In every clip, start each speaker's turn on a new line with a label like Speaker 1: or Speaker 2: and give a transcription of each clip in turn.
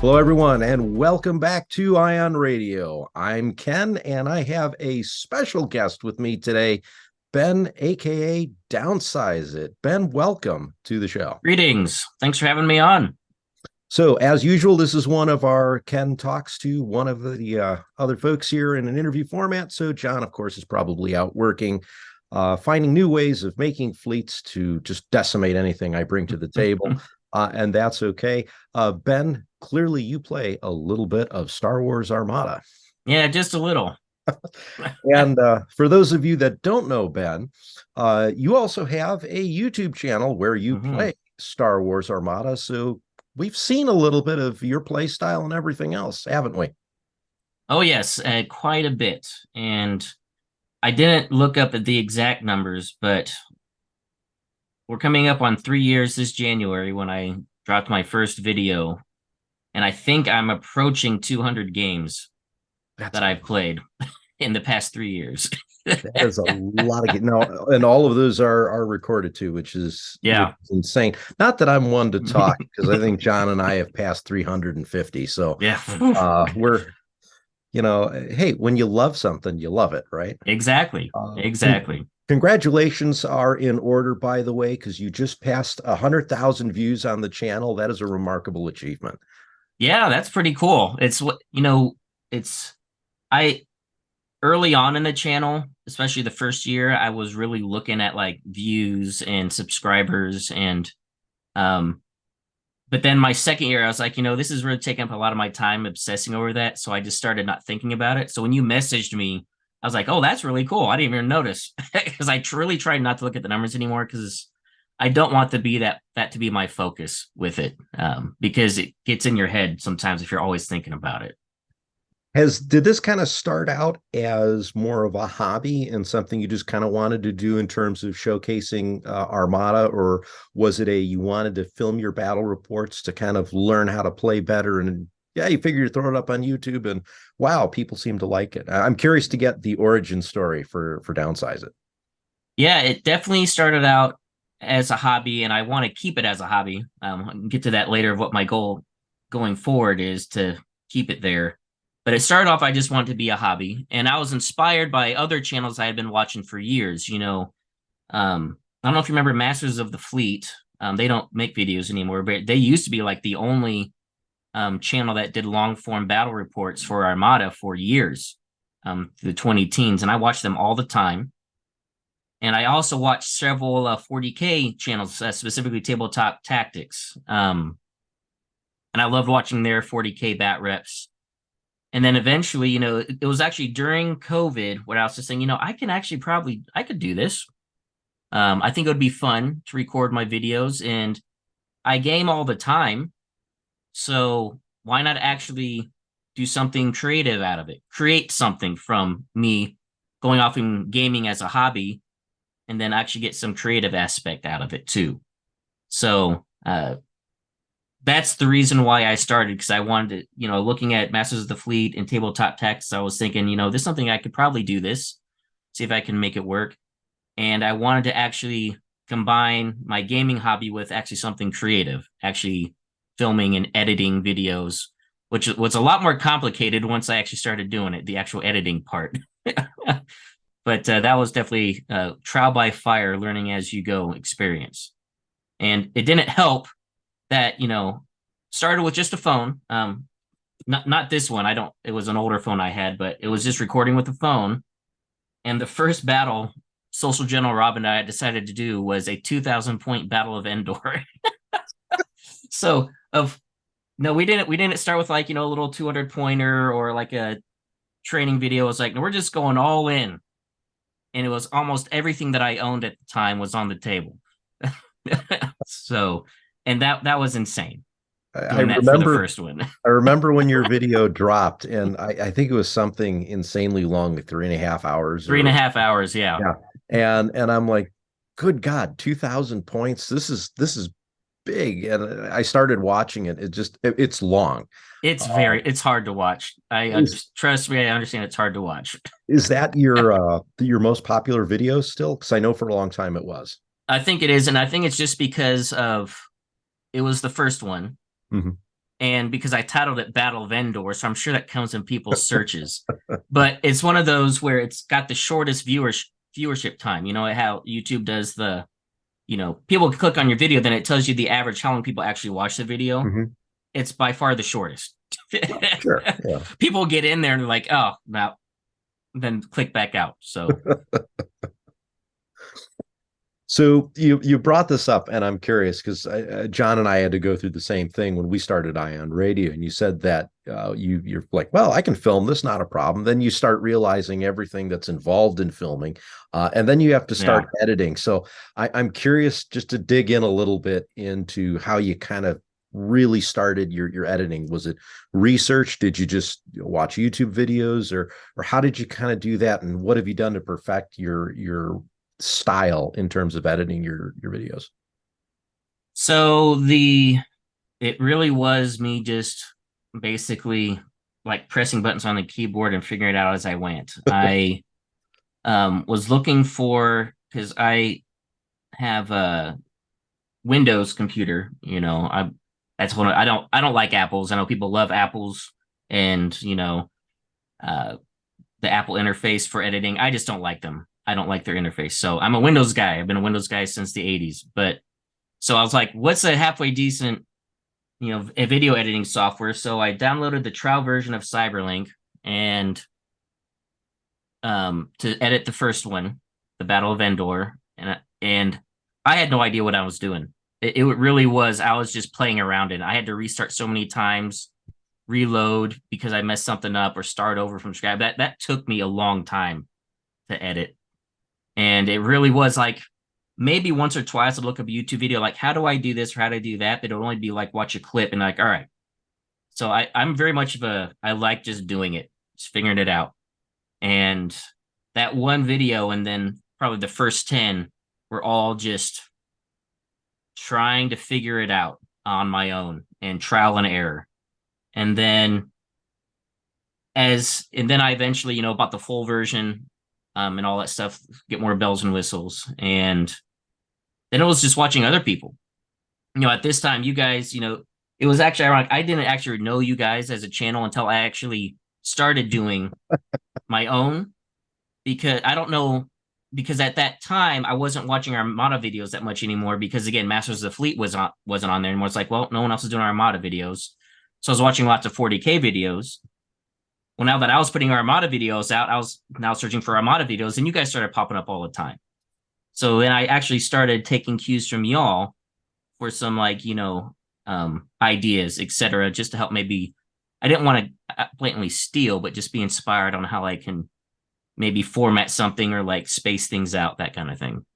Speaker 1: Hello, everyone, and welcome back to Ion Radio. I'm Ken, and I have a special guest with me today, Ben, aka Downsizeit. Ben, welcome to the show.
Speaker 2: Greetings. Thanks for having me on.
Speaker 1: So, as usual, this is one of our Ken talks to one of the other folks here in an interview format. So, John, of course, is probably out working, finding new ways of making fleets to just decimate anything I bring to the table. And that's okay. Ben, clearly you play a little bit of Star Wars Armada.
Speaker 2: Yeah, just a little.
Speaker 1: And for those of you that don't know Ben, you also have a YouTube channel where you play Star Wars Armada. So we've seen a little bit of your play style and everything else, haven't we?
Speaker 2: Oh, yes, quite a bit. And I didn't look up at the exact numbers, but we're coming up on 3 years this January when I dropped my first video. And I think I'm approaching 200 games that I've played in the past 3 years.
Speaker 1: That is a lot of games. Now, and all of those are recorded too, which is insane. Not that I'm one to talk, because I think John and I have passed 350. So we're, hey, when you love something, you love it, right?
Speaker 2: Exactly. Exactly.
Speaker 1: Congratulations are in order, by the way, because you just passed 100,000 views on the channel. That is a remarkable achievement.
Speaker 2: Yeah, that's pretty cool. It's what, early on in the channel, especially the first year, I was really looking at like views and subscribers. And, but then my second year, I was like, this is really taking up a lot of my time obsessing over that. So I just started not thinking about it. So when you messaged me, I was like, oh, that's really cool. I didn't even notice, because I really tried not to look at the numbers anymore, because I don't want to be that to be my focus with it, because it gets in your head sometimes if you're always thinking about it.
Speaker 1: Did this kind of start out as more of a hobby and something you just kind of wanted to do in terms of showcasing Armada, or was it you wanted to film your battle reports to kind of learn how to play better, and you figure you throw it up on YouTube and wow, people seem to like it? I'm curious to get the origin story for Downsizeit.
Speaker 2: Yeah, it definitely started out as a hobby, and I want to keep it as a hobby. I can get to that later of what my goal going forward is, to keep it there. But it started off, I just wanted to be a hobby, and I was inspired by other channels I had been watching for years. I don't know if you remember Masters of the Fleet. They don't make videos anymore, but they used to be like the only channel that did long form battle reports for Armada for years, the 2010s, and I watched them all the time. And I also watched several 40K channels, specifically Tabletop Tactics, and I loved watching their 40K bat reps. And then eventually, it was actually during COVID where I was just saying, I could do this. I think it would be fun to record my videos, and I game all the time. So why not actually do something creative out of it? Create something from me going off and gaming as a hobby, and then actually get some creative aspect out of it too. So that's the reason why I started, because I wanted to, looking at Masters of the Fleet and Tabletop Tactics, I was thinking, this is something I could probably do this, see if I can make it work. And I wanted to actually combine my gaming hobby with actually something creative, actually filming and editing videos, which was a lot more complicated once I actually started doing it, the actual editing part. But that was definitely trial by fire, learning as you go experience. And it didn't help that, started with just a phone. Not this one. It was an older phone I had, but it was just recording with the phone. And the first battle Social General Robin and I decided to do was a 2,000 point Battle of Endor. So we didn't start with like, a little 200 pointer or like a training video. It was like, no, we're just going all in. And it was almost everything that I owned at the time was on the table. So, and that was insane.
Speaker 1: I remember the first one. I remember when your video dropped, and I think it was something insanely long, like 3.5 hours.
Speaker 2: 3.5 hours, yeah.
Speaker 1: And I'm like, Good God, 2,000 points. This is big. And I started watching it. It's long.
Speaker 2: It's hard to watch.
Speaker 1: Is
Speaker 2: Trust me, I understand it's hard to watch.
Speaker 1: is that your most popular video still? Because I know for a long time it was.
Speaker 2: I think it is, and I think it's just because of it was the first one,
Speaker 1: Mhm.
Speaker 2: and because I titled it Battle Vendor, so I'm sure that comes in people's searches. But it's one of those where it's got the shortest viewership time. You know how YouTube does people click on your video, then it tells you the average how long people actually watch the video.
Speaker 1: Mhm.
Speaker 2: It's by far the shortest.
Speaker 1: Sure. Yeah.
Speaker 2: People get in there and they're like, oh, now then click back out. So
Speaker 1: So you brought this up, and I'm curious because John and I had to go through the same thing when we started Ion Radio, and you said that you're like, well, I can film this, not a problem. Then you start realizing everything that's involved in filming, and then you have to
Speaker 2: yeah.
Speaker 1: start editing. So I'm curious just to dig in a little bit into how you kind of really started your editing. Was it research? Did you just watch YouTube videos, or how did you kind of do that? And what have you done to perfect your style in terms of editing your videos?
Speaker 2: So it really was me just basically like pressing buttons on the keyboard and figuring it out as I went. I was looking for because I have a Windows computer. I don't like apples. I know people love apples, and uh, the Apple interface for editing. I just don't like them. I don't like their interface. So I'm a Windows guy. I've been a Windows guy since the 80s. But so I was like, what's a halfway decent, a video editing software? So I downloaded the trial version of Cyberlink and to edit the first one, the Battle of Endor, and I had no idea what I was doing. It really was. I was just playing around and I had to restart so many times, reload because I messed something up or start over from scratch. That took me a long time to edit. And it really was like maybe once or twice I'd look up a YouTube video, like, how do I do this or how do I do that? But it'll only be like watch a clip and like, all right. So I'm very much I like just doing it, just figuring it out. And that one video and then probably the first 10 were all just trying to figure it out on my own and trial and error. And then I eventually, bought the full version and all that stuff, get more bells and whistles. And then it was just watching other people. At this time, you guys, it was actually ironic. I didn't actually know you guys as a channel until I actually started doing my own because I don't know, because at that time I wasn't watching Armada videos that much anymore because again, Masters of the Fleet wasn't on there anymore. It's like, well, no one else is doing Armada videos. So I was watching lots of 40K videos. Well, now that I was putting Armada videos out, I was now searching for Armada videos, and you guys started popping up all the time. So then I actually started taking cues from y'all for some ideas, etc., just to help maybe. I didn't want to blatantly steal, but just be inspired on how I can maybe format something or like space things out, that kind of thing.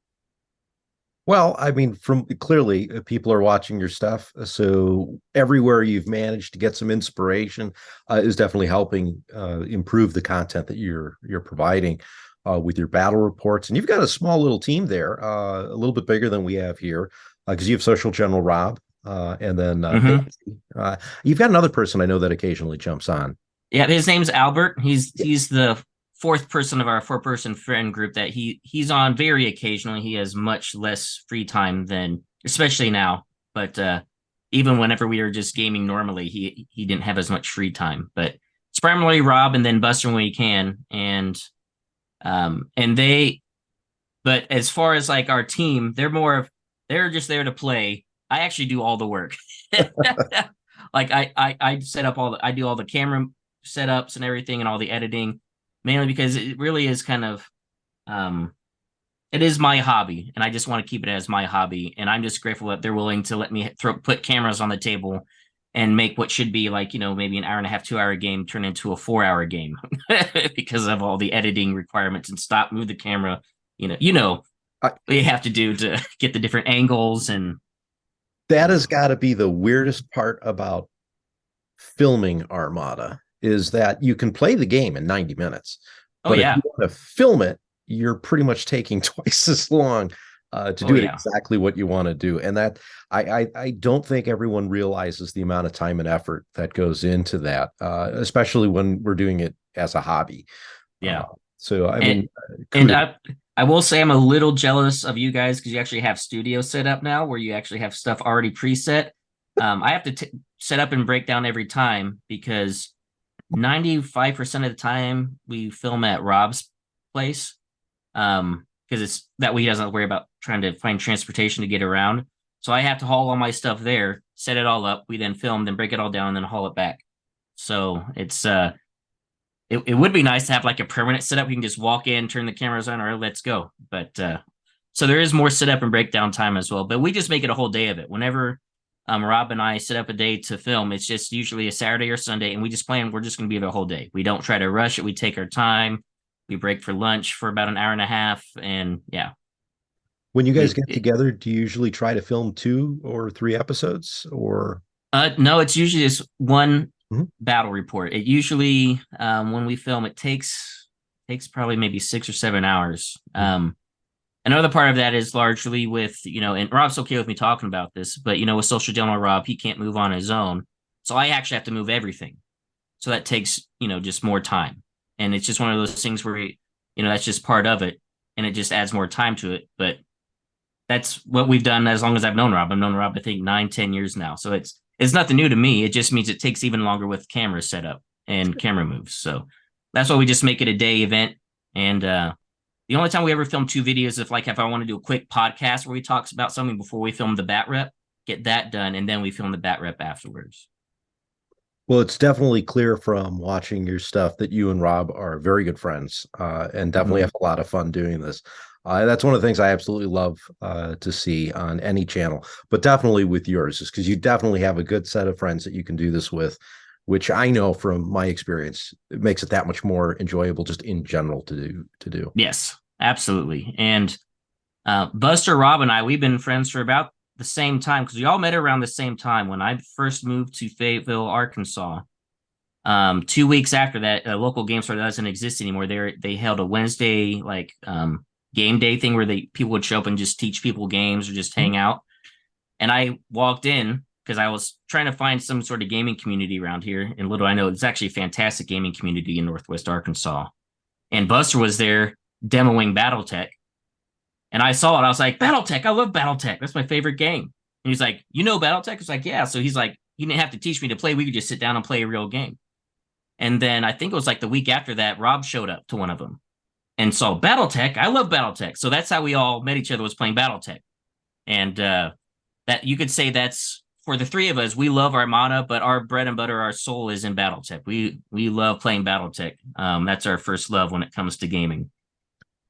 Speaker 1: Well, I mean, from clearly people are watching your stuff, so everywhere you've managed to get some inspiration is definitely helping improve the content that you're providing with your battle reports. And you've got a small little team there, a little bit bigger than we have here, because you have Social General Rob, and then you've got another person I know that occasionally jumps on.
Speaker 2: Yeah, his name's Albert. He's the fourth person of our 4-person friend group that he's on very occasionally. He has much less free time than, especially now, but even whenever we were just gaming normally, he didn't have as much free time. But it's primarily Rob and then Buster when he can. And but as far as like our team, they're just there to play. I actually do all the work. Like I set up I do all the camera setups and everything and all the editing, mainly because it really is kind of it is my hobby and I just want to keep it as my hobby. And I'm just grateful that they're willing to let me put cameras on the table and make what should be like, maybe an hour and a half, 2-hour game turn into a 4-hour game because of all the editing requirements and move the camera, what you have to do to get the different angles. And
Speaker 1: that has got to be the weirdest part about filming Armada is that you can play the game in 90 minutes. But if you want to film it, you're pretty much taking twice as long to
Speaker 2: Oh
Speaker 1: do it
Speaker 2: yeah.
Speaker 1: exactly what you want to do. And that I don't think everyone realizes the amount of time and effort that goes into that, especially when we're doing it as a hobby. Uh,
Speaker 2: Yeah.
Speaker 1: so I
Speaker 2: And
Speaker 1: mean,
Speaker 2: and
Speaker 1: kudos.
Speaker 2: I will say I'm a little jealous of you guys because you actually have studio set up now where you actually have stuff already preset. I have to set up and break down every time because 95% of the time we film at Rob's place. Because it's that way he doesn't worry about trying to find transportation to get around. So I have to haul all my stuff there, set it all up. We then film, then break it all down, and then haul it back. So it would be nice to have like a permanent setup. We can just walk in, turn the cameras on, or let's go. But so there is more setup and breakdown time as well. But we just make it a whole day of it. Whenever Rob and I set up a day to film, it's just usually a Saturday or Sunday, and we just plan we're just going to be there the whole day. We don't try to rush it. We take our time. We break for lunch for about an hour and a half, and yeah,
Speaker 1: When you guys
Speaker 2: we.
Speaker 1: get together, do you usually try to film 2 or 3 episodes, or?
Speaker 2: No, it's usually just one
Speaker 1: Mhm.
Speaker 2: battle report. It usually when we film, it takes probably maybe 6 or 7 hours. Another part of that is largely with, and Rob's okay with me talking about this, but, with social dilemma, Rob, he can't move on his own. So I actually have to move everything. So that takes, just more time. And it's just one of those things where, that's just part of it. And it just adds more time to it. But that's what we've done as long as I've known Rob. I've known Rob, I think, 9, 10 years now. So it's nothing new to me. It just means it takes even longer with camera setup and camera moves. So that's why we just make it a day event. And the only time we ever film 2 videos if I want to do a quick podcast where we talks about something before we film the bat rep, get that done, and then we film the bat rep afterwards.
Speaker 1: Well, it's definitely clear from watching your stuff that you and Rob are very good friends, and definitely
Speaker 2: Mm-hmm.
Speaker 1: have a lot of fun doing this. That's one of the things I absolutely love to see on any channel, but definitely with yours, is because you definitely have a good set of friends that you can do this with, which I know from my experience, it makes it that much more enjoyable just in general to do.
Speaker 2: Yes, absolutely. And Buster, Rob, and we've been friends for about the same time because we all met around the same time when I first moved to Fayetteville, Arkansas. 2 weeks after that, a local game store that doesn't exist anymore. They held a Wednesday game day thing where people would show up and just teach people games or just hang out. And I walked in because I was trying to find some sort of gaming community around here. And little I know, it's actually a fantastic gaming community in Northwest Arkansas. And Buster was there demoing BattleTech. And I saw it. I was like, BattleTech, I love BattleTech. That's my favorite game. And he's like, you know BattleTech? It's like, yeah. So he's like, you didn't have to teach me to play. We could just sit down and play a real game. And then I think it was like the week after that, Rob showed up to one of them and saw BattleTech. I love BattleTech. So that's how we all met each other, was playing BattleTech. And that you could say that's for the three of us. We love Armada, but our bread and butter, our soul is in BattleTech. We love playing BattleTech. That's our first love when it comes to gaming.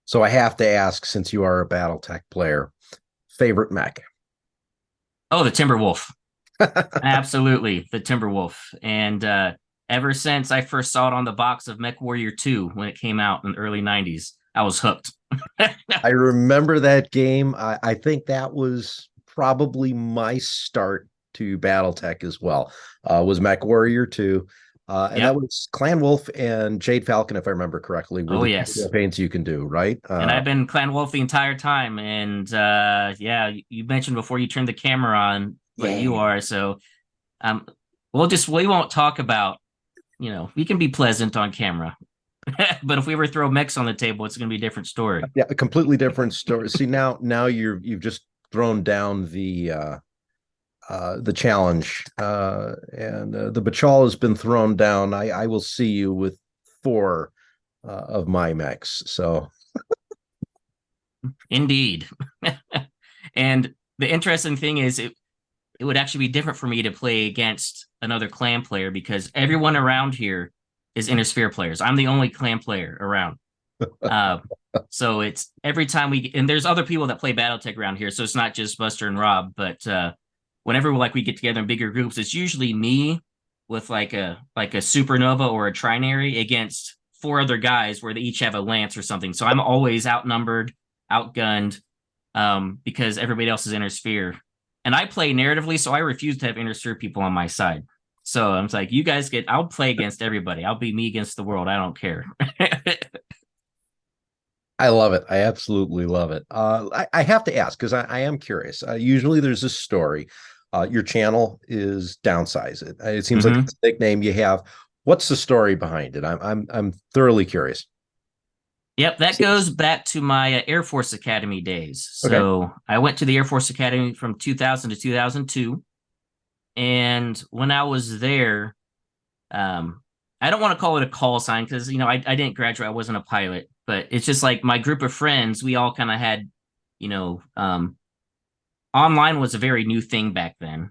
Speaker 1: So I have to ask, since you are a BattleTech player, favorite mech?
Speaker 2: Oh, the Timberwolf. Absolutely, the Timberwolf. And ever since I first saw it on the box of MechWarrior 2 when it came out in the early 90s, I was hooked.
Speaker 1: I remember that game. I think that was probably my start to BattleTech as well. Was MechWarrior 2. And that
Speaker 2: Yep.
Speaker 1: was Clan Wolf and Jade Falcon, if I remember correctly, were
Speaker 2: Oh,
Speaker 1: the two
Speaker 2: yes.
Speaker 1: campaigns you can do, right?
Speaker 2: And I've been Clan Wolf the entire time. And yeah, you mentioned before you turned the camera on what you
Speaker 1: Yeah.
Speaker 2: are. So um, we won't talk about, we can be pleasant on camera. But if we ever throw mechs on the table, it's going to be a different story.
Speaker 1: Yeah, a completely different story. See, now you've just thrown down the challenge, and the Bachal has been thrown down. I will see you with 4 of my mechs. So
Speaker 2: Indeed. And the interesting thing is it would actually be different for me to play against another clan player because everyone around here is Intersphere players. I'm the only clan player around. Uh, so it's every time and there's other people that play BattleTech around here. So it's not just Buster and Rob, but whenever we get together in bigger groups, it's usually me with like a supernova or a trinary against 4 other guys where they each have a lance or something. So I'm always outnumbered, outgunned, because everybody else is Intersphere. And I play narratively, so I refuse to have Intersphere people on my side. So I'm like, you guys I'll play against everybody. I'll be me against the world. I don't care.
Speaker 1: I love it. I absolutely love it. I have to ask because I am curious. Usually there's a story. Your channel is Downsizeit. It seems like
Speaker 2: Mm-hmm.
Speaker 1: it's a nickname you have. What's the story behind it? I'm thoroughly curious.
Speaker 2: Yep, that goes back to my Air Force Academy days.
Speaker 1: Okay.
Speaker 2: So I went to the Air Force Academy from 2000 to 2002. And when I was there, um, I don't want to call it a call sign because, I didn't graduate. I wasn't a pilot, but it's just like my group of friends, we all kind of had, you know, um, online was a very new thing back then.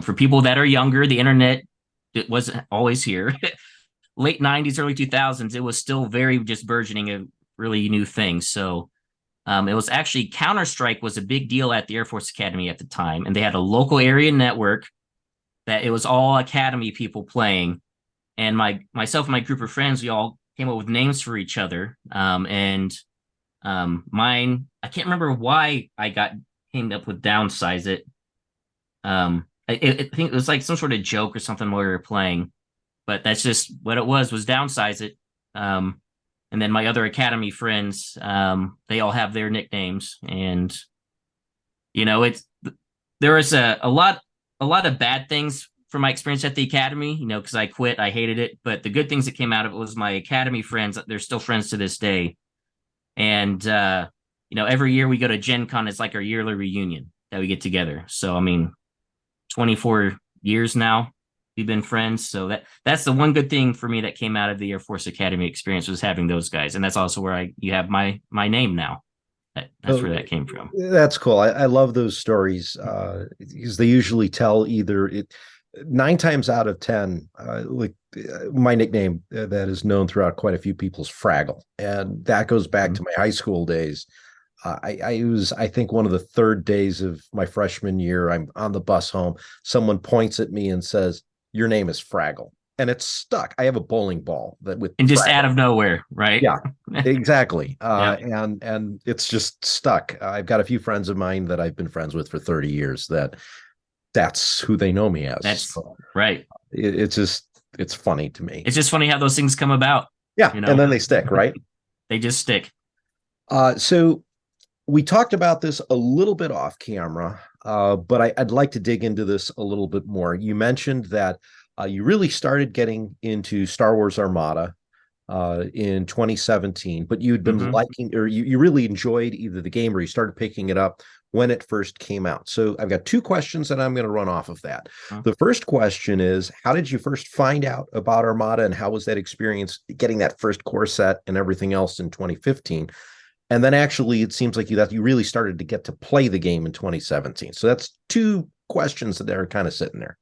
Speaker 2: For people that are younger, the internet, it wasn't always here. Late 90s, early 2000s, it was still very just burgeoning, a really new thing. So it was actually Counter-Strike was a big deal at the Air Force Academy at the time. And they had a local area network that it was all Academy people playing. And myself and my group of friends, we all came up with names for each other. And mine, I can't remember why I got came up with Downsize It. I think it was like some sort of joke or something while we were playing, but that's just what it was Downsize It. And then my other Academy friends, they all have their nicknames, and it's there was a lot of bad things from my experience at the Academy, because I quit, I hated it, but the good things that came out of it was my Academy friends. They're still friends to this day, and every year we go to Gen Con. It's like our yearly reunion that we get together. So I mean, 24 years now we've been friends. So that's the one good thing for me that came out of the Air Force Academy experience, was having those guys, and that's also where you have my name now. That's where
Speaker 1: Oh,
Speaker 2: that came from.
Speaker 1: that's cool. I love those stories because they usually tell either it 9 times out of 10, my nickname that is known throughout quite a few people's Fraggle. And that goes back
Speaker 2: Mhm.
Speaker 1: to my high school days. I was, I think, one of the third days of my freshman year. I'm on the bus home. Someone points at me and says, "Your name is Fraggle." And it's stuck. I have a bowling ball that with
Speaker 2: And just out
Speaker 1: Fraggle.
Speaker 2: of nowhere, right?
Speaker 1: Yeah, exactly.
Speaker 2: Yep.
Speaker 1: And it's just stuck. I've got a few friends of mine that I've been friends with for 30 years that's who they know me as.
Speaker 2: That's
Speaker 1: So
Speaker 2: right.
Speaker 1: it's funny to me.
Speaker 2: It's just funny how those things come about,
Speaker 1: Yeah,
Speaker 2: you
Speaker 1: and
Speaker 2: know?
Speaker 1: then they stick, right?
Speaker 2: They just stick.
Speaker 1: So we talked about this a little bit off camera, but I'd like to dig into this a little bit more. You mentioned that you really started getting into Star Wars Armada in 2017, but you'd been
Speaker 2: Hmm.
Speaker 1: liking, or you really enjoyed either the game or you started picking it up when it first came out. So I've got two questions that I'm going to run off of that. The first question is, how did you first find out about Armada, and how was that experience getting that first core set and everything else in 2015? And then actually, it seems like you really started to get to play the game in 2017. So that's two questions that are kind of sitting there.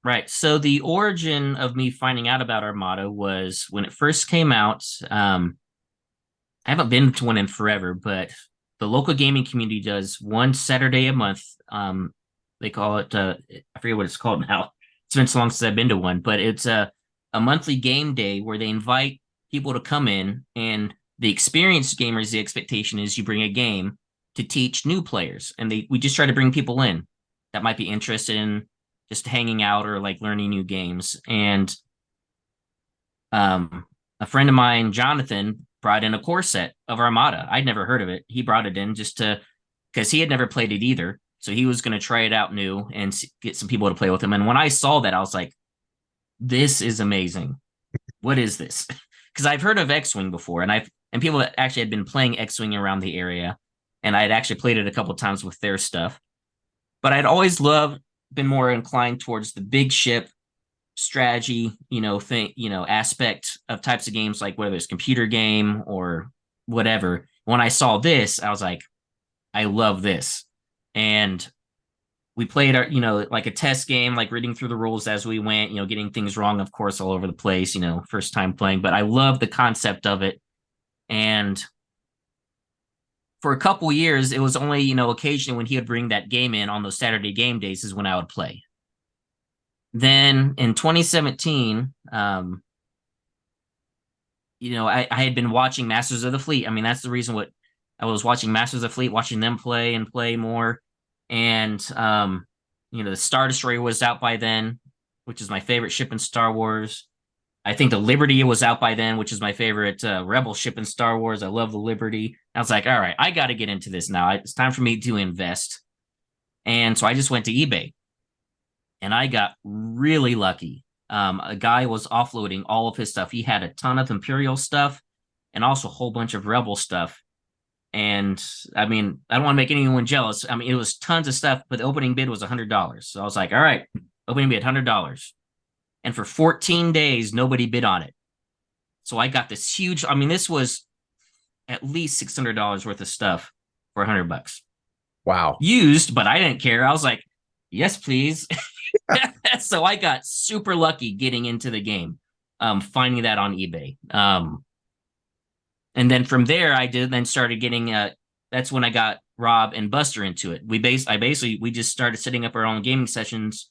Speaker 2: Right. So the origin of me finding out about Armada was when it first came out. I haven't been to one in forever, but the local gaming community does one Saturday a month. They call it, I forget what it's called now. It's been so long since I've been to one, but it's a monthly game day where they invite people to come in, and the experienced gamers, the expectation is you bring a game to teach new players. And we just try to bring people in that might be interested in just hanging out or like learning new games. And a friend of mine, Jonathan, brought in a core set of Armada. I'd never heard of it. He brought it in just to, because he had never played it either. So he was going to try it out new and get some people to play with him. And when I saw that, I was like, this is amazing. What is this? Because I've heard of X-Wing before, and people that actually had been playing X-Wing around the area, and I had actually played it a couple times with their stuff. But I'd always been more inclined towards the big ship strategy, aspect of types of games, like whether it's computer game or whatever. When I saw this, I was like, I love this. And we played our, like a test game, like reading through the rules as we went, getting things wrong, of course, all over the place, first time playing, but I love the concept of it. And for a couple years, it was only, occasionally when he would bring that game in on those Saturday game days is when I would play. Then in 2017, I had been watching Masters of the Fleet. I mean, that's the reason what I was watching Masters of the Fleet, watching them play and play more. And, the Star Destroyer was out by then, which is my favorite ship in Star Wars. I think the Liberty was out by then, which is my favorite rebel ship in Star Wars. I love the Liberty. I was like, all right, I got to get into this now. It's time for me to invest. And so I just went to eBay and I got really lucky. A guy was offloading all of his stuff. He had a ton of Imperial stuff and also a whole bunch of Rebel stuff. And I mean, I don't want to make anyone jealous. I mean, it was tons of stuff, but the opening bid was $100. So I was like, all right, opening bid $100. And for 14 days, nobody bid on it. So I got this huge, I mean, this was at least $600 worth of stuff for $100.
Speaker 1: Wow.
Speaker 2: Used, but I didn't care. I was like, yes, please. So I got super lucky getting into the game, finding that on eBay. And then from there, I started getting, that's when I got Rob and Buster into it. We just started setting up our own gaming sessions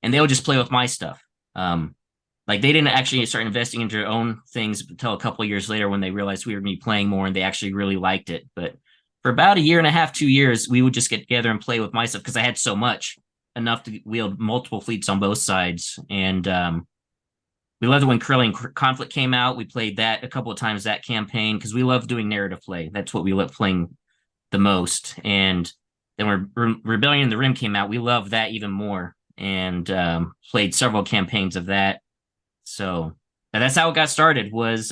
Speaker 2: and they would just play with my stuff. Like they didn't actually start investing into their own things until a couple of years later when they realized we were going to be playing more and they actually really liked it. But for about a year and a half, 2 years, we would just get together and play with my stuff because I had so much, enough to wield multiple fleets on both sides. And we loved it when Curling Conflict came out. We played that a couple of times, that campaign, because we love doing narrative play. That's what we love playing the most. And then when Rebellion in the Rim came out, we loved that even more and played several campaigns of that. So that's how it got started, was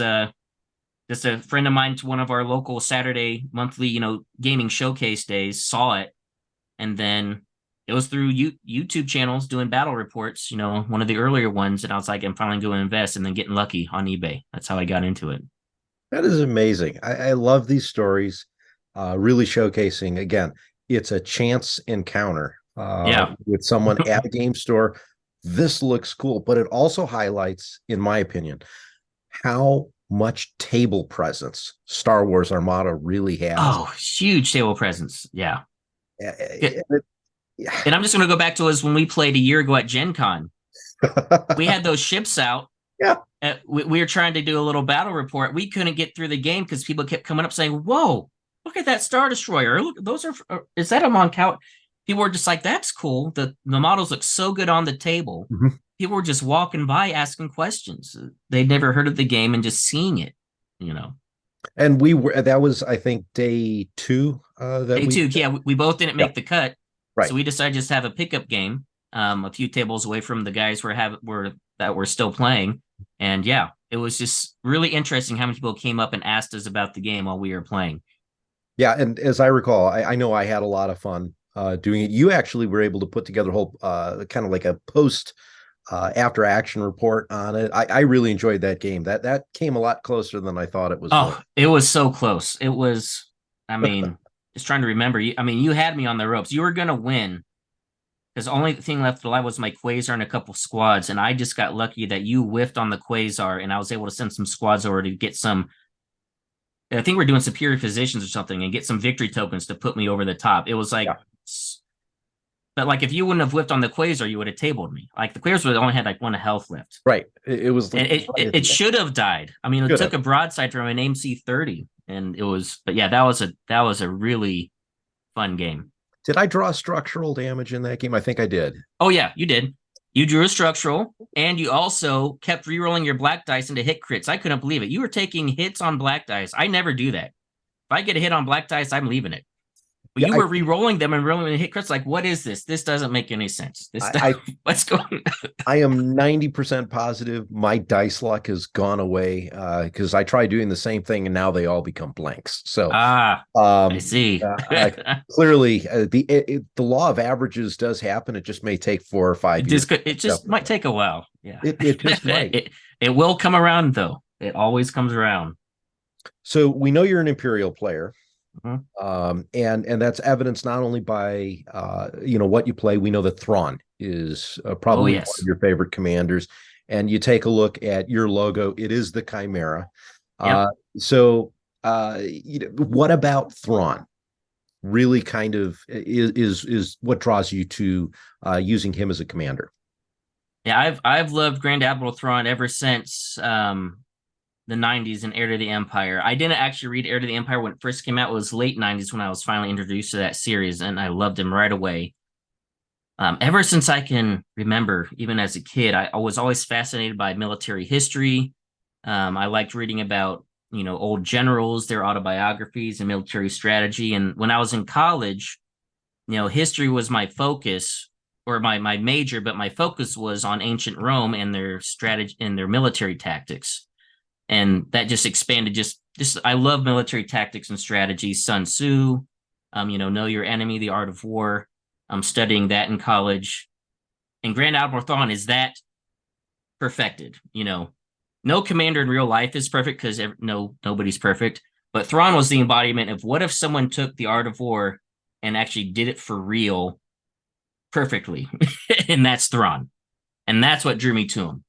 Speaker 2: just a friend of mine to one of our local Saturday monthly, gaming showcase days, saw it. And then it was through YouTube channels doing battle reports, one of the earlier ones. And I was like, I'm finally going to invest, and then getting lucky on eBay. That's how I got into it.
Speaker 1: That is amazing. I love these stories, really showcasing, again, it's a chance encounter with someone at a game store. This looks cool, but it also highlights, in my opinion, how much table presence Star Wars Armada really has.
Speaker 2: Oh, huge table presence. Yeah.
Speaker 1: And
Speaker 2: and I'm just going to go back to us when we played a year ago at Gen Con. We had those ships out.
Speaker 1: Yeah.
Speaker 2: We were trying to do a little battle report. We couldn't get through the game because people kept coming up saying, whoa, look at that Star Destroyer. Look, those are, is that a Moncal? People were just like, that's cool. The models look so good on the table. Mm-hmm. People were just walking by asking questions. They'd never heard of the game and just seeing it,
Speaker 1: And that was, I think, day two.
Speaker 2: We both didn't make the cut.
Speaker 1: Right.
Speaker 2: So we decided just to have a pickup game, a few tables away from the guys that were still playing. And yeah, it was just really interesting how many people came up and asked us about the game while we were playing.
Speaker 1: Yeah. And as I recall, I know I had a lot of fun doing it. You actually were able to put together a whole kind of like a post after action report on it. I really enjoyed that game. That came a lot closer than I thought it was.
Speaker 2: It was so close. It was, I mean, just trying to remember. You had me on the ropes. You were going to win because the only thing left alive was my Quasar and a couple squads. And I just got lucky that you whiffed on the Quasar and I was able to send some squads over to get some, I think we're doing superior physicians or something, and get some victory tokens to put me over the top. It was like, but like if you wouldn't have whiffed on the Quasar, you would have tabled me. Like the Quasar only had like one health left.
Speaker 1: Right. It was. Like,
Speaker 2: it should have died. I mean, it took a broadside from an MC-30, and it was. But yeah, that was a really fun game.
Speaker 1: Did I draw structural damage in that game? I think I did.
Speaker 2: Oh yeah, you did. You drew a structural, and you also kept rerolling your black dice into hit crits. I couldn't believe it. You were taking hits on black dice. I never do that. If I get a hit on black dice, I'm leaving it. But you were re-rolling them and rolling the hit crits. Like, what is this? This doesn't make any sense. What's going on?
Speaker 1: I am 90% positive my dice luck has gone away because I tried doing the same thing and now they all become blanks. So
Speaker 2: I see.
Speaker 1: Clearly, the law of averages does happen. It just may take 4 or 5 years.
Speaker 2: It just might take a while. Yeah,
Speaker 1: it just might.
Speaker 2: It will come around though. It always comes around.
Speaker 1: So we know you're an Imperial player.
Speaker 2: Mm-hmm.
Speaker 1: And that's evidenced not only by what you play. We know that Thrawn is probably one of your favorite commanders, and you take a look at your logo. It is the Chimera.
Speaker 2: Yep.
Speaker 1: So what about Thrawn? Really, kind of is what draws you to using him as a commander.
Speaker 2: Yeah, I've loved Grand Admiral Thrawn ever since the 90s and Heir to the Empire. I didn't actually read Heir to the Empire when it first came out. It was late 90s when I was finally introduced to that series, and I loved him right away. Ever since I can remember, even as a kid, I was always fascinated by military history. I liked reading about, old generals, their autobiographies, and military strategy. And when I was in college, history was my focus or my major, but my focus was on ancient Rome and their strategy and their military tactics. And that just expanded. Just I love military tactics and strategy. Sun Tzu, know your enemy, the art of war. I'm studying that in college. And Grand Admiral Thrawn is that perfected. No commander in real life is perfect because nobody's perfect. But Thrawn was the embodiment of what if someone took the art of war and actually did it for real perfectly. And that's Thrawn. And that's what drew me to him,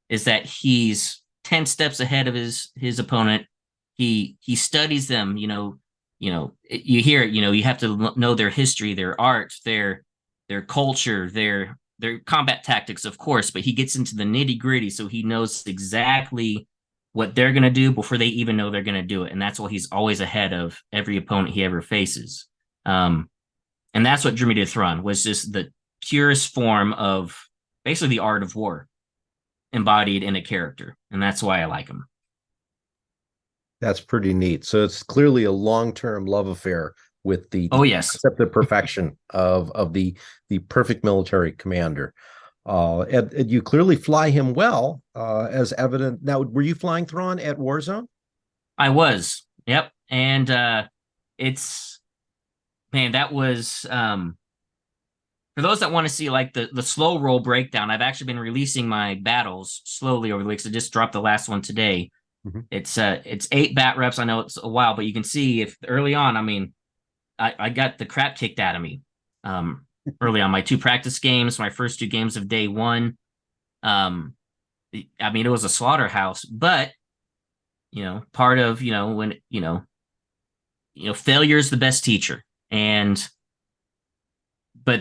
Speaker 2: is that he's 10 steps ahead of his opponent. He studies them, you hear it, you have to know their history, their art, their culture, their combat tactics, of course, but he gets into the nitty-gritty, so he knows exactly what they're going to do before they even know they're going to do it. And that's why he's always ahead of every opponent he ever faces. And that's what drew me to Thrawn, was just the purest form of basically the art of war embodied in a character. And that's why I like him.
Speaker 1: That's pretty neat. So it's clearly a long-term love affair with the
Speaker 2: Oh, yes.
Speaker 1: concept of perfection of the perfect military commander. And you clearly fly him well, as evident. Now, were you flying Thrawn at Warzone?
Speaker 2: I was. Yep. And it's, man, that was for those that want to see like the slow roll breakdown. I've actually been releasing my battles slowly over the weeks. I just dropped the last one today. Mm-hmm. It's 8 bat reps. I know it's a while, but you can see if early on, I mean, I got the crap kicked out of me early on. My 2 practice games, my first 2 games of day 1. I mean, it was a slaughterhouse, but part of when failure is the best teacher. But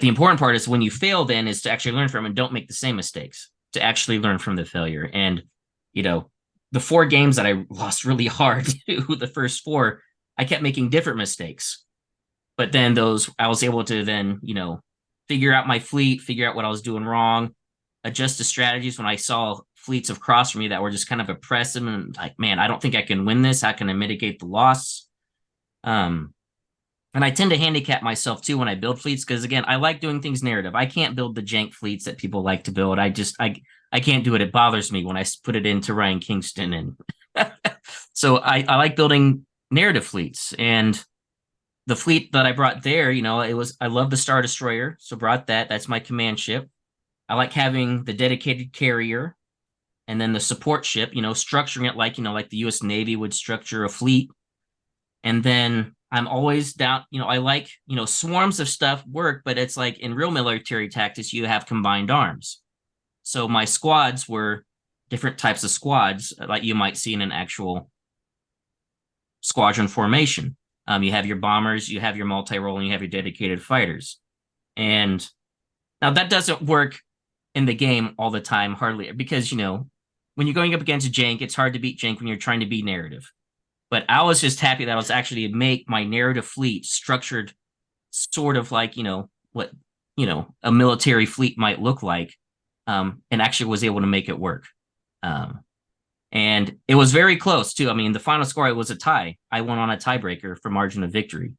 Speaker 2: the important part is when you fail, then is to actually learn from it and don't make the same mistakes, to actually learn from the failure. And the 4 games that I lost really hard, the first 4, I kept making different mistakes. But then I was able to then, figure out my fleet, figure out what I was doing wrong, adjust the strategies when I saw fleets across from me that were just kind of oppressive and like, man, I don't think I can win this. How can I mitigate the loss? And I tend to handicap myself too when I build fleets because, again, I like doing things narrative. I can't build the jank fleets that people like to build. I can't do it. It bothers me when I put it into Ryan Kingston. And so I like building narrative fleets. And the fleet that I brought there, I love the Star Destroyer. So brought that. That's my command ship. I like having the dedicated carrier and then the support ship, structuring it like the U.S. Navy would structure a fleet. And then I'm always down, I like, swarms of stuff work, but it's like in real military tactics, you have combined arms. So my squads were different types of squads, like you might see in an actual squadron formation. You have your bombers, you have your multi-role, and you have your dedicated fighters. And now that doesn't work in the game all the time, hardly, because, when you're going up against jank, it's hard to beat jank when you're trying to be narrative. But I was just happy that I was actually to make my narrative fleet structured sort of like, what, a military fleet might look like, and actually was able to make it work. And it was very close too. I mean, the final score, it was a tie. I won on a tiebreaker for margin of victory.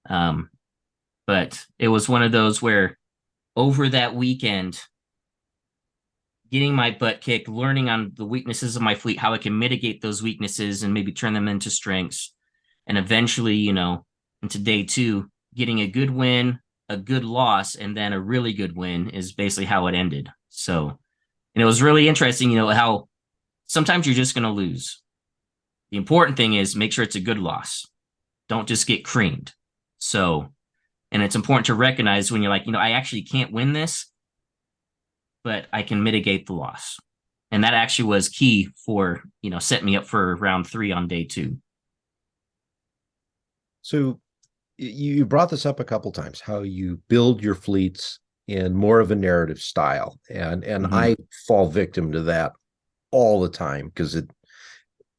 Speaker 2: But it was one of those where over that weekend, getting my butt kicked, learning on the weaknesses of my fleet, how I can mitigate those weaknesses and maybe turn them into strengths. And eventually, into day 2, getting a good win, a good loss, and then a really good win is basically how it ended. So, and it was really interesting, how sometimes you're just going to lose. The important thing is make sure it's a good loss. Don't just get creamed. So, and it's important to recognize when you're like, I actually can't win this, but I can mitigate the loss. And that actually was key for, set me up for round 3 on day 2.
Speaker 1: So you brought this up a couple times, how you build your fleets in more of a narrative style. And mm-hmm. I fall victim to that all the time because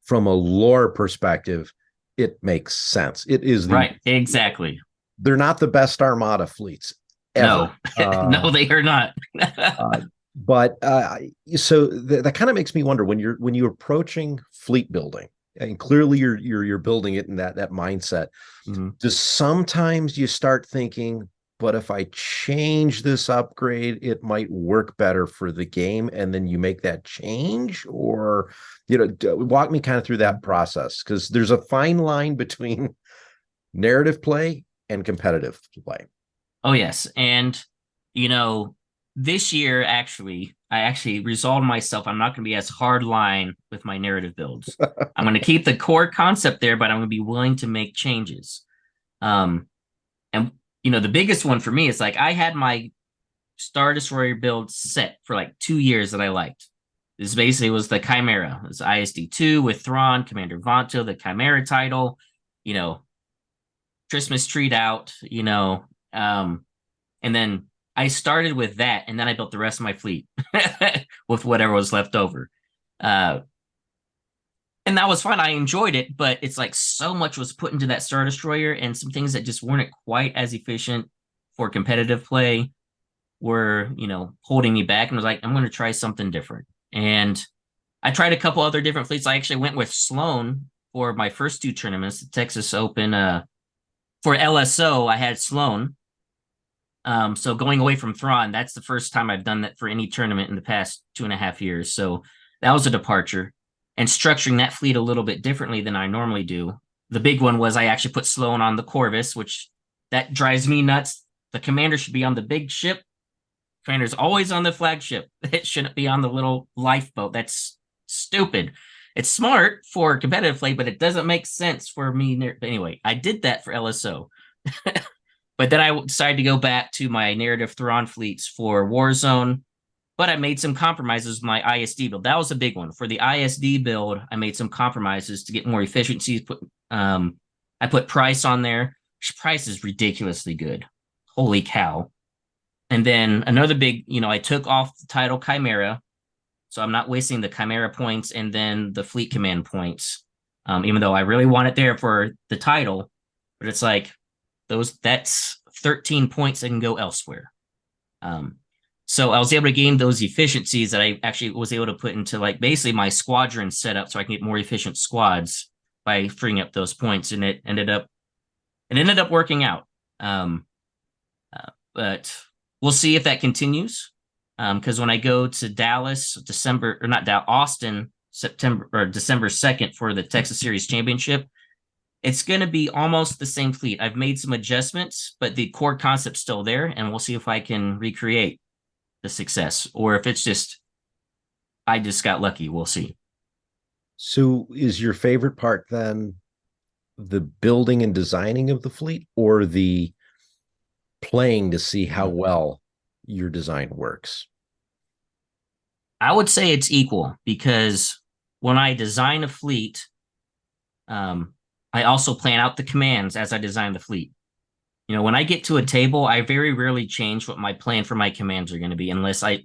Speaker 1: from a lore perspective, it makes sense. It is
Speaker 2: right. Exactly.
Speaker 1: They're not the best Armada fleets ever.
Speaker 2: No, no, they are not.
Speaker 1: Uh, but so that kind of makes me wonder when you're approaching fleet building, and clearly you're building it in that mindset.
Speaker 2: Mhm.
Speaker 1: Does sometimes you start thinking, but if I change this upgrade, it might work better for the game, and then you make that change, or walk me kind of through that process, because there's a fine line between narrative play and competitive play.
Speaker 2: Oh yes, and you know, this year actually, I actually resolved myself. I'm not going to be as hard line with my narrative builds. I'm going to keep the core concept there, but I'm going to be willing to make changes. Um, and the biggest one for me is like I had my Star Destroyer build set for like 2 years that I liked. This basically was the Chimera. It was ISD2 with Thrawn, Commander Vonto, the Chimera title, you know, Christmas treat out, and then I started with that, and then I built the rest of my fleet with whatever was left over. Uh, and that was fun. I enjoyed it, but it's like so much was put into that Star Destroyer, and some things that just weren't quite as efficient for competitive play were, holding me back. And I was like, I'm going to try something different. And I tried a couple other different fleets. I actually went with Sloan for my first two tournaments, the Texas Open. For LSO, I had Sloan. So going away from Thrawn, that's the first time I've done that for any tournament in the past 2.5 years. So that was a departure. And structuring that fleet a little bit differently than I normally do. The big one was I actually put Sloan on the Corvus, which that drives me nuts. The commander should be on the big ship. Commander's always on the flagship. It shouldn't be on the little lifeboat. That's stupid. It's smart for competitive play, but it doesn't make sense for me. Anyway, I did that for LSO. But then I decided to go back to my narrative Thrawn fleets for Warzone. But I made some compromises with my ISD build. That was a big one. For the ISD build, I made some compromises to get more efficiencies. I put Price on there. Price is ridiculously good. Holy cow. And then another big, I took off the title Chimera. So I'm not wasting the Chimera points and then the fleet command points. Even though I really want it there for the title. But it's like, that's 13 points that can go elsewhere. So I was able to gain those efficiencies that I actually was able to put into like basically my squadron setup so I can get more efficient squads by freeing up those points. And it ended up working out. But we'll see if that continues. Because when I go to Dallas, Austin, September or December 2nd for the Texas Series Championship, it's going to be almost the same fleet. I've made some adjustments, but the core concept's still there, and we'll see if I can recreate the success or if it's just I just got lucky. We'll see.
Speaker 1: So is your favorite part then the building and designing of the fleet, or the playing to see how well your design works?
Speaker 2: I would say it's equal because when I design a fleet, I also plan out the commands as I design the fleet. When I get to a table, I very rarely change what my plan for my commands are going to be unless I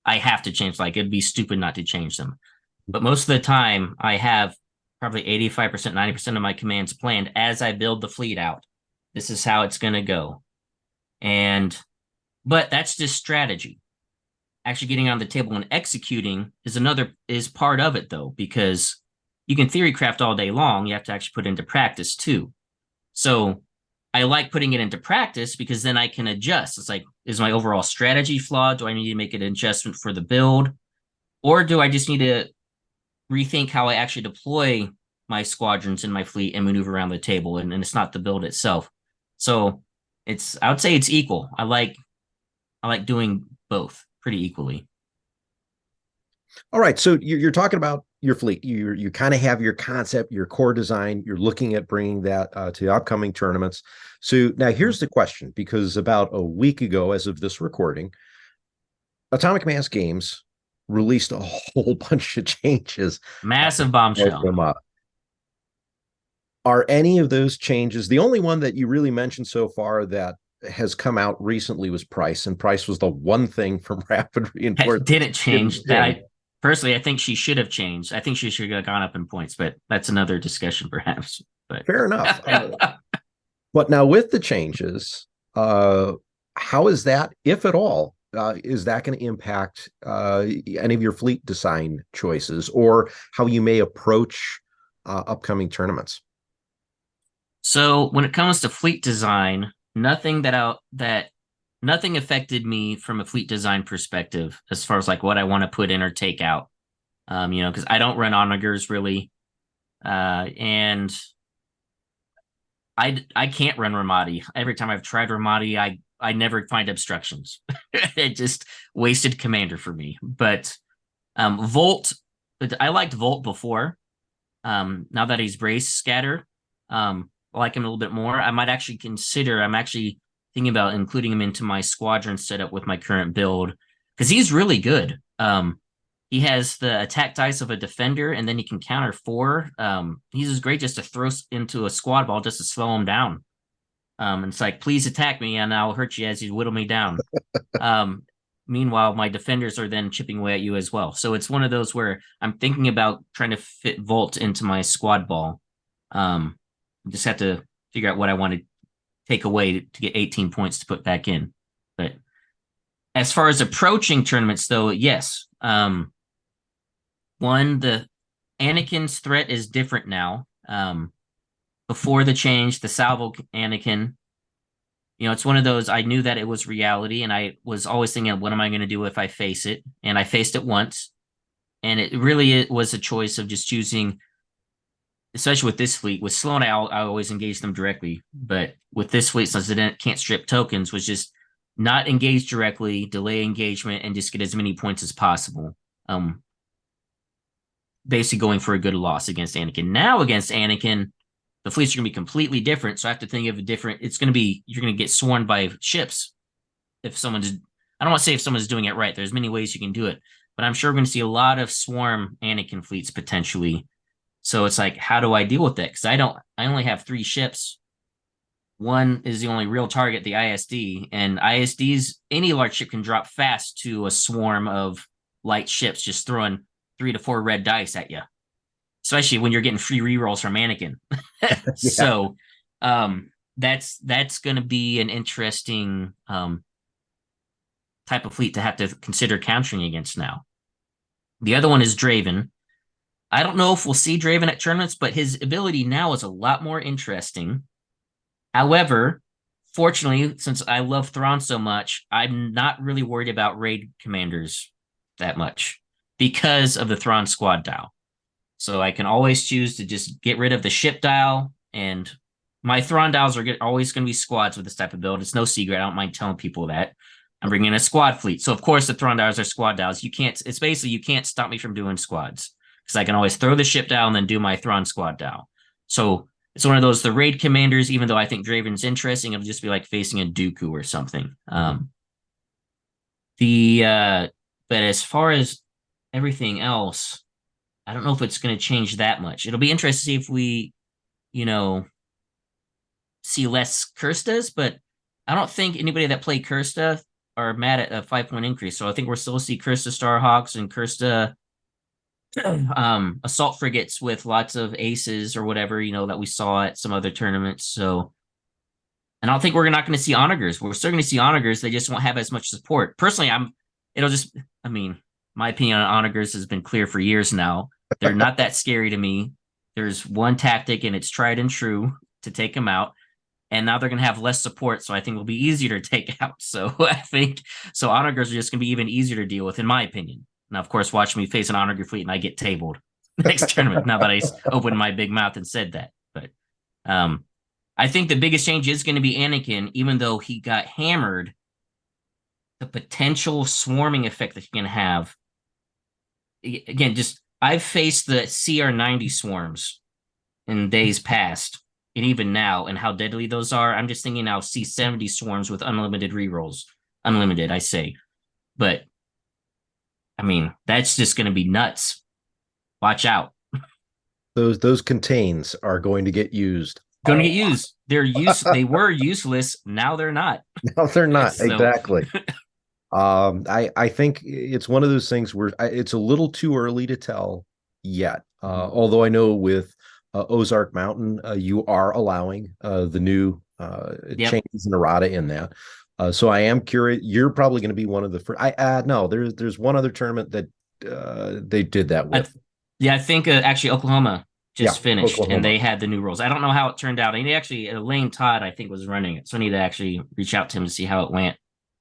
Speaker 2: have to change. Like it'd be stupid not to change them. But most of the time, I have probably 85%, 90% of my commands planned as I build the fleet out. This is how it's going to go. But that's just strategy. Actually getting on the table and executing is part of it though, because you can theory craft all day long. You have to actually put it into practice too. So I like putting it into practice because then I can adjust. It's like, is my overall strategy flawed? Do I need to make an adjustment for the build? Or do I just need to rethink how I actually deploy my squadrons in my fleet and maneuver around the table? And it's not the build itself. So I would say it's equal. I like doing both pretty equally.
Speaker 1: All right. So you're talking about your fleet. You kind of have your concept, your core design. You're looking at bringing that to upcoming tournaments. So now here's the question, because about a week ago, as of this recording, Atomic Mass Games released a whole bunch of changes.
Speaker 2: Massive bombshell.
Speaker 1: Are any of those changes, the only one that you really mentioned so far that has come out recently was Price, and Price was the one thing from Rapid Reinforcement
Speaker 2: didn't change. Personally, I think she should have changed. I think she should have gone up in points, but that's another discussion perhaps. But
Speaker 1: fair enough. But now with the changes, how is that, if at all, is that going to impact any of your fleet design choices or how you may approach upcoming tournaments?
Speaker 2: So when it comes to fleet design, nothing affected me from a fleet design perspective as far as like what I want to put in or take out. Because I don't run onagers really, and I can't run Ramadi. Every time I've tried Ramadi, I never find obstructions. It just wasted commander for me. But Volt, I liked Volt before. Now that he's brace scatter, I like him a little bit more. I might actually consider. I'm actually thinking about including him into my squadron setup with my current build because he's really good. He has the attack dice of a defender, and then he can counter 4. He's just great just to throw into a squad ball just to slow him down. And it's like, please attack me, and I'll hurt you as you whittle me down. Meanwhile, my defenders are then chipping away at you as well. So it's one of those where I'm thinking about trying to fit Volt into my squad ball. Just have to figure out what I want to take away to get 18 points to put back in. But as far as approaching tournaments, though, yes. One, the Anakin's threat is different now. Before the change, the Salvo Anakin, it's one of those, I knew that it was reality, and I was always thinking, what am I going to do if I face it? And I faced it once. And it was a choice of just choosing, especially with this fleet. With Sloan, I always engage them directly. But with this fleet, since it can't strip tokens, was just not engage directly, delay engagement, and just get as many points as possible. Basically going for a good loss against Anakin. Now against Anakin, the fleets are going to be completely different. So I have to think of a different, you're going to get swarmed by ships. I don't want to say if someone's doing it right. There's many ways you can do it, but I'm sure we're going to see a lot of swarm Anakin fleets potentially. So it's like, how do I deal with that? Because I only have 3 ships. One is the only real target, the ISD, and ISDs, any large ship can drop fast to a swarm of light ships, just throwing 3 to 4 red dice at you, especially when you're getting free rerolls from Anakin. So that's going to be an interesting type of fleet to have to consider countering against now. The other one is Draven. I don't know if we'll see Draven at tournaments, but his ability now is a lot more interesting. However, fortunately, since I love Thrawn so much, I'm not really worried about raid commanders that much because of the Thrawn squad dial. So I can always choose to just get rid of the ship dial, and my Thrawn dials are always going to be squads with this type of build. It's no secret. I don't mind telling people that. I'm bringing in a squad fleet. So, of course, the Thrawn dials are squad dials. You can't stop me from doing squads because I can always throw the ship dial and then do my Thrawn squad dial. So it's one of those, the raid commanders, even though I think Draven's interesting, it'll just be like facing a Dooku or something. But as far as everything else, I don't know if it's going to change that much. It'll be interesting to see if we, see less Kirstas, but I don't think anybody that played Kirsta are mad at a 5-point increase. So I think we're still see Kirsta Starhawks and Kirsta assault frigates with lots of aces or whatever, that we saw at some other tournaments. So, and I don't think we're not going to see onagers. We're still going to see onagers. They just won't have as much support. Personally, my opinion on onagers has been clear for years now. They're not that scary to me. There's one tactic, and it's tried and true to take them out. And now they're going to have less support, so I think it'll be easier to take out. So I think onagers are just going to be even easier to deal with, in my opinion. Now, of course, watch me face an onager fleet and I get tabled next tournament. Now that I opened my big mouth and said that, but I think the biggest change is going to be Anakin, even though he got hammered. The potential swarming effect that he can have. Again, I've faced the CR90 swarms in days past, and even now, and how deadly those are. I'm just thinking now C70 swarms with unlimited rerolls. Unlimited, I say. But, that's just going to be nuts. Watch out.
Speaker 1: Those contains are going to get used.
Speaker 2: Going to get used. They were useless. Now they're not.
Speaker 1: No, they're not. So. Exactly. I think it's one of those things where it's a little too early to tell yet. Although I know with Ozark Mountain, you are allowing the new changes in errata in that. So I am curious. You're probably going to be one of the first. I no, there's one other tournament that they did that
Speaker 2: I
Speaker 1: with.
Speaker 2: Yeah, I think actually Oklahoma
Speaker 1: Yeah,
Speaker 2: just finished and
Speaker 1: Oklahoma.
Speaker 2: they had the new rules. I don't know how it turned out. And actually, Lane Todd, I think, was running it. So I need to actually reach out to him to see how it went.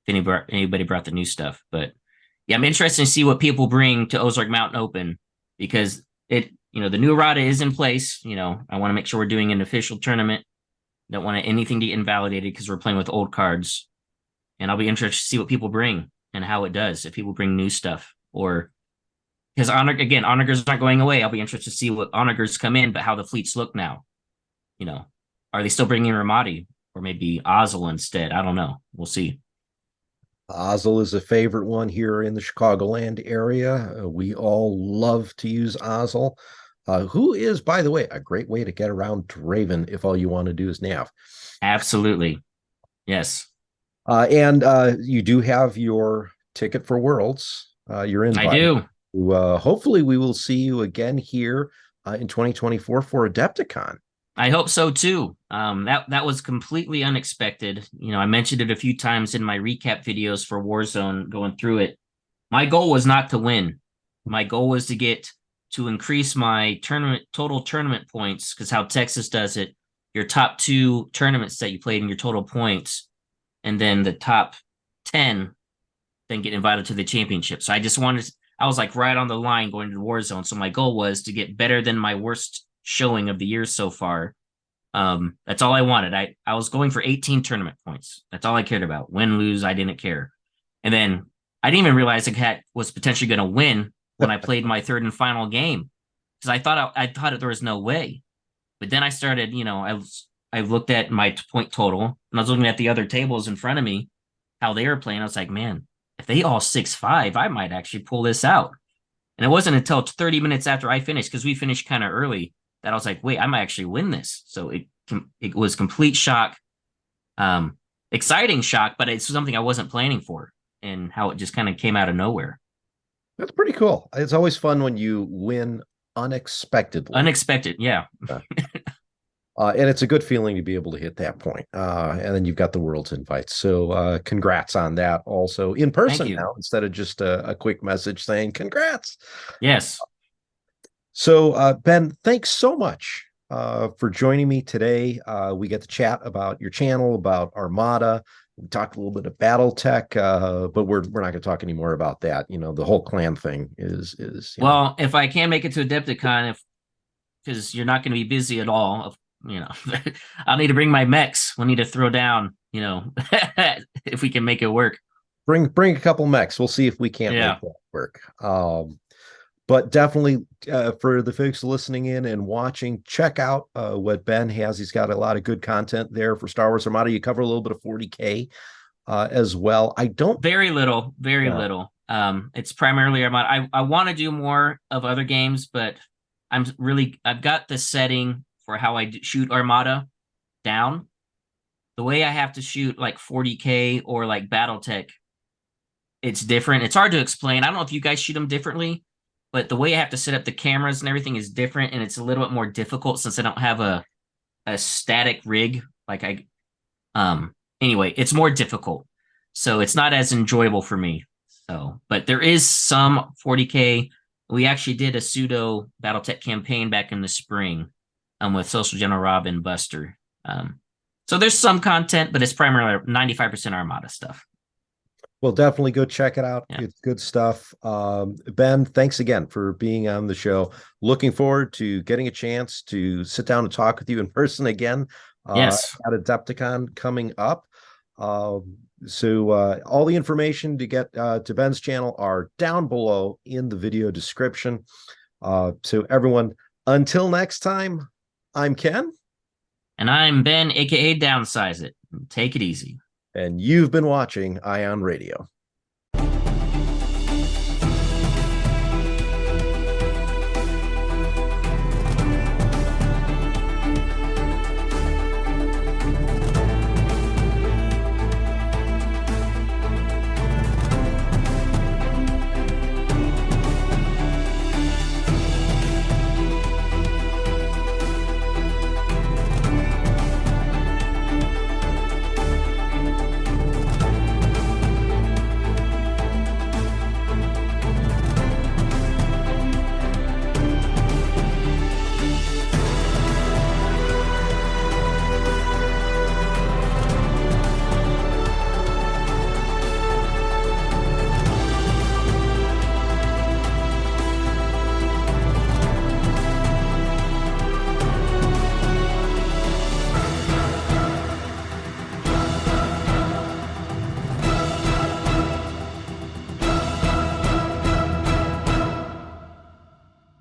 Speaker 2: If anybody brought the new stuff. But yeah, I'm interested to see what people bring to Ozark Mountain Open because the new errata is in place. I want to make sure we're doing an official tournament. Don't want anything to get invalidated because we're playing with old cards. And I'll be interested to see what people bring and how it does. If people bring new stuff or because onagers aren't going away. I'll be interested to see what onagers come in, but how the fleets look now. Are they still bringing Ramadi or maybe Ozzel instead? I don't know. We'll see.
Speaker 1: Ozzel is a favorite one here in the Chicagoland area. We all love to use Ozzel, who is, by the way, a great way to get around Draven if all you want to do is nav.
Speaker 2: Absolutely. Yes.
Speaker 1: And you do have your ticket for Worlds, your
Speaker 2: I
Speaker 1: invite.
Speaker 2: do.
Speaker 1: Hopefully, we will see you again here in 2024 for Adepticon.
Speaker 2: I hope so too. That was completely unexpected. I mentioned it a few times in my recap videos for Warzone going through it. My goal was not to win. My goal was to increase my total tournament points because how Texas does it, your top 2 tournaments that you played in your total points, and then the top 10 then get invited to the championship. So I was like right on the line going to the Warzone. So my goal was to get better than my worst showing of the year so far. That's all I wanted. I was going for 18 tournament points. That's all I cared about. Win, lose, I didn't care. And then I didn't even realize I was potentially going to win when I played my third and final game because I thought there was no way. But then I started, I looked at my point total and I was looking at the other tables in front of me, how they were playing. I was like, man, if they all 6-5, I might actually pull this out. And it wasn't until 30 minutes after I finished, because we finished kind of early, that I was like, wait, I might actually win this. So it was complete shock, exciting shock, but it's something I wasn't planning for, and how it just kind of came out of nowhere.
Speaker 1: That's pretty cool. It's always fun when you win unexpectedly.
Speaker 2: Unexpected, yeah.
Speaker 1: And it's a good feeling to be able to hit that point. And then you've got the world's invite. So congrats on that also in person now, instead of just a quick message saying congrats.
Speaker 2: Yes.
Speaker 1: So Ben, thanks so much for joining me today. We get to chat about your channel, about Armada. We talked a little bit of BattleTech, but we're not going to talk anymore about that. The whole clan thing is
Speaker 2: well, if I can't make it to Adepticon, because you're not going to be busy at all, I'll need to bring my mechs. We'll need to throw down, if we can make it work.
Speaker 1: Bring a couple mechs. We'll see if we can't make that work. But definitely for the folks listening in and watching, check out what Ben has. He's got a lot of good content there for Star Wars Armada. You cover a little bit of 40K as well. I don't
Speaker 2: very little. It's primarily Armada. I want to do more of other games, but I've got the setting for how I shoot Armada down. The way I have to shoot like 40K or like BattleTech, it's different. It's hard to explain. I don't know if you guys shoot them differently, but the way I have to set up the cameras and everything is different, and it's a little bit more difficult since I don't have a static rig. Anyway, it's more difficult. So it's not as enjoyable for me. But there is some 40K. We actually did a pseudo BattleTech campaign back in the spring with Social General Rob and Buster. So there's some content, but it's primarily 95% Armada stuff.
Speaker 1: Well, definitely go check it out. Yeah. It's good stuff. Ben, thanks again for being on the show. Looking forward to getting a chance to sit down and talk with you in person again.
Speaker 2: Yes.
Speaker 1: At Adepticon coming up. So all the information to get to Ben's channel are down below in the video description. So everyone, until next time, I'm Ken.
Speaker 2: And I'm Ben, aka Downsizeit. Take it easy.
Speaker 1: And you've been watching Ion Radio.